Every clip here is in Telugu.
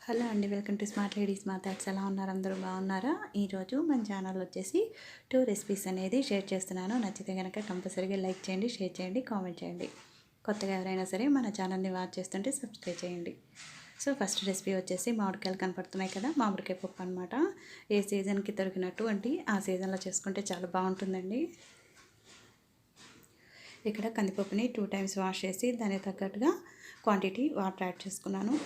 హలో అండి, వెల్కమ్ టు స్మార్ట్ లేడీస్ మాథాట్స్. ఎలా ఉన్నారు? అందరూ బాగున్నారా? ఈరోజు మన ఛానల్ వచ్చేసి 2 రెసిపీస్ అనేది షేర్ చేస్తున్నాను. నచ్చితే కనుక కంపల్సరీగా లైక్ చేయండి, షేర్ చేయండి, కామెంట్ చేయండి. కొత్తగా ఎవరైనా సరే మన ఛానల్ని వాచ్ చేస్తుంటే సబ్స్క్రైబ్ చేయండి. సో ఫస్ట్ రెసిపీ వచ్చేసి మామిడికాయలు కనపడుతున్నాయి కదా, మామిడికాయ పప్పు అనమాట. ఏ సీజన్కి దొరికినటువంటి ఆ సీజన్లో చేసుకుంటే చాలా బాగుంటుందండి. ఇక్కడ కందిపప్పుని 2 టైమ్స్ వాష్ చేసి దానికి తగ్గట్టుగా క్వాంటిటీ వాటర్ యాడ్ చేసుకున్నాను.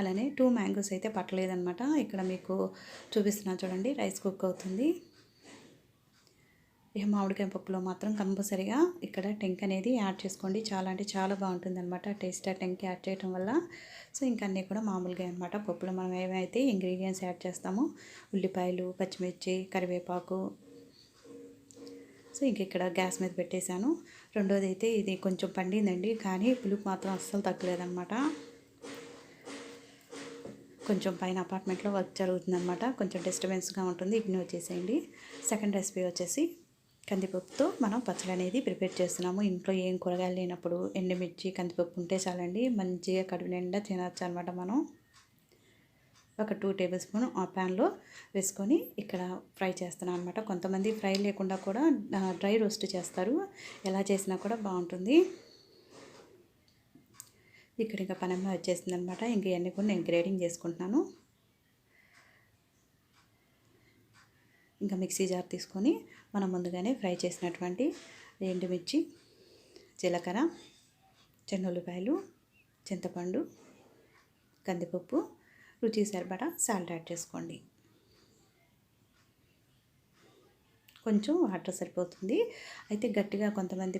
అలానే 2 మ్యాంగోస్ అయితే పట్టలేదన్నమాట. ఇక్కడ మీకు చూపిస్తున్నాను చూడండి, రైస్ కుక్ అవుతుంది. ఇక మామిడికాయ పప్పులో మాత్రం కంపల్సరీగా ఇక్కడ టెంక్ అనేది యాడ్ చేసుకోండి. చాలా అంటే చాలా బాగుంటుందన్నమాట టేస్ట్. ఆ టెంక్ యాడ్ చేయడం వల్ల సో ఇంకా అన్నీ కూడా మామూలుగా అనమాట. పప్పులో మనం ఏమైతే ఇంగ్రీడియంట్స్ యాడ్ చేస్తామో ఉల్లిపాయలు, పచ్చిమిర్చి, కరివేపాకు. సో ఇంక ఇక్కడ గ్యాస్ మీద పెట్టేశాను. రెండోది అయితే ఇది కొంచెం పండిందండి, కానీ పులుపు మాత్రం అస్సలు తగ్గలేదన్నమాట. కొంచెం పైన అపార్ట్మెంట్లో వర్క్ జరుగుతుందన్నమాట, కొంచెం డిస్టర్బెన్స్గా ఉంటుంది, ఇగ్నోర్ చేసేయండి. సెకండ్ రెసిపీ వచ్చేసి కందిపప్పుతో మనం పచ్చడి అనేది ప్రిపేర్ చేస్తున్నాము. ఇంట్లో ఏం కూరగాయలు లేనప్పుడు ఎండుమిర్చి, కందిపప్పు ఉంటే చాలండి, మంచిగా కడుపు నిండా తినచ్చు అనమాట. మనం ఒక 2 టేబుల్ స్పూన్ ఆ ప్యాన్లో వేసుకొని ఇక్కడ ఫ్రై చేస్తున్నాను అనమాట. కొంతమంది ఫ్రై లేకుండా కూడా డ్రై రోస్ట్ చేస్తారు, ఎలా చేసినా కూడా బాగుంటుంది. ఇక్కడ ఇంకా పనమ్మ వచ్చేసింది అనమాట. ఇంక ఇవన్నీ కూడా నేను గ్రేడింగ్ చేసుకుంటున్నాను. ఇంకా మిక్సీ జార్ తీసుకొని మనం ముందుగానే ఫ్రై చేసినటువంటి ఎండుమిర్చి, జీలకర్ర, చెన్నుల్లిపాయలు, చింతపండు, కందిపప్పు, రుచి సరిపడా సాల్ట్ యాడ్ చేసుకోండి. కొంచెం వాటర్ సరిపోతుంది. అయితే గట్టిగా కొంతమంది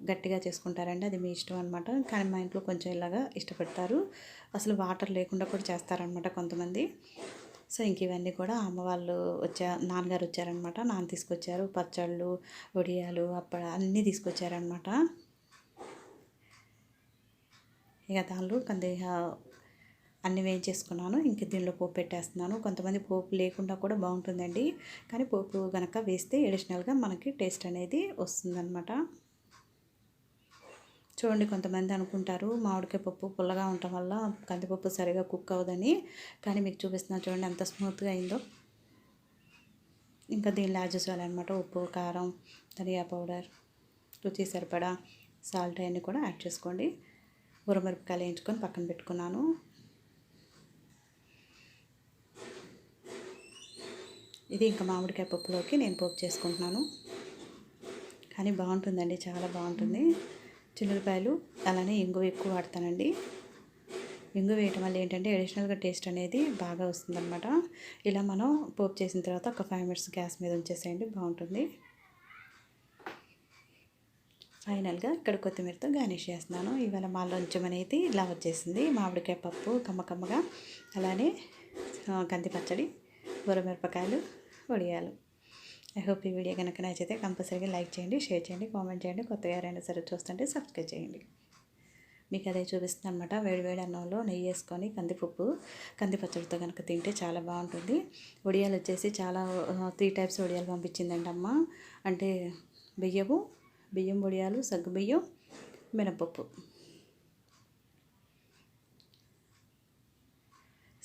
గట్టిగా చేసుకుంటారండి, అది మీ ఇష్టం అనమాట. కానీ మా ఇంట్లో కొంచెం ఇలాగా ఇష్టపడతారు, అసలు వాటర్ లేకుండా కూడా చేస్తారనమాట కొంతమంది. సో ఇంక ఇవన్నీ కూడా అమ్మ వాళ్ళు నాన్నగారు వచ్చారనమాట. నాన్న తీసుకొచ్చారు. పచ్చళ్ళు, వడియాలు, అన్నీ తీసుకొచ్చారనమాట. ఇక దానిలో అన్నీ వేయించేసుకున్నాను. ఇంక దీనిలో పోపు పెట్టేస్తున్నాను. కొంతమంది పోపు లేకుండా కూడా బాగుంటుందండి, కానీ పోపు కనుక వేస్తే అడిషనల్గా మనకి టేస్ట్ అనేది వస్తుందన్నమాట. చూడండి, కొంతమంది అనుకుంటారు మామిడికాయ పప్పు పుల్లగా ఉండటం వల్ల కందిపప్పు సరిగా కుక్ అవ్వదని, కానీ మీకు చూపిస్తున్నాను చూడండి ఎంత స్మూత్గా అయిందో. ఇంకా దీనిలో యాడ్ చేయాలన్నమాట ఉప్పు, కారం, ధనియా పౌడర్, రుచి సరిపడా సాల్ట్ అన్నీ కూడా యాడ్ చేసుకోండి. ఉరమిరపకాయలు వేయించుకొని పక్కన పెట్టుకున్నాను. ఇది ఇంకా మామిడికాయ పప్పులోకి నేను పోపు చేసుకుంటున్నాను, కానీ బాగుంటుందండి, చాలా బాగుంటుంది. చిన్నులపాయలు అలానే ఇంగువ ఎక్కువ వాడతానండి. ఇంగువ వేయటం వల్ల ఏంటంటే అడిషనల్గా టేస్ట్ అనేది బాగా వస్తుందన్నమాట. ఇలా మనం పోపు చేసిన తర్వాత ఒక 5 మినిట్స్ గ్యాస్ మీద ఉంచేసేయండి, బాగుంటుంది. ఫైనల్గా ఇక్కడ కొత్తిమీరతో గార్నిష్ చేస్తున్నాను. ఇవాళ మా లంచం అనేది ఇలా వచ్చేసింది. మామిడికాయ పప్పు కమ్మకమ్మగా, అలానే కంది పచ్చడి, ఉరమిరపకాయలు, వడియాలు. ఐ హోప్ ఈ వీడియో కనుక నచ్చితే కంపల్సరీగా లైక్ చేయండి, షేర్ చేయండి, కామెంట్ చేయండి. కొత్తగా ఎవరైనా సరే చూస్తుంటే సబ్స్క్రైబ్ చేయండి. మీకు అదే చూపిస్తుంది అనమాట. వేడివేడి అన్నంలో నెయ్యి వేసుకొని కంది పచ్చడితో కనుక తింటే చాలా బాగుంటుంది. వడియాలు వచ్చేసి 3 టైప్స్ వడియాలు పంపించిందండి అమ్మ. అంటే బియ్యం వడియాలు, సగ్గుబియ్యం, మినపప్పు.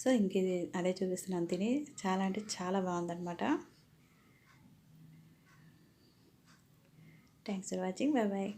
సో ఇంక ఇది అదే చూపిస్తున్నాను తిని. చాలా అంటే చాలా బాగుందన్నమాట. Thanks for watching. Bye bye.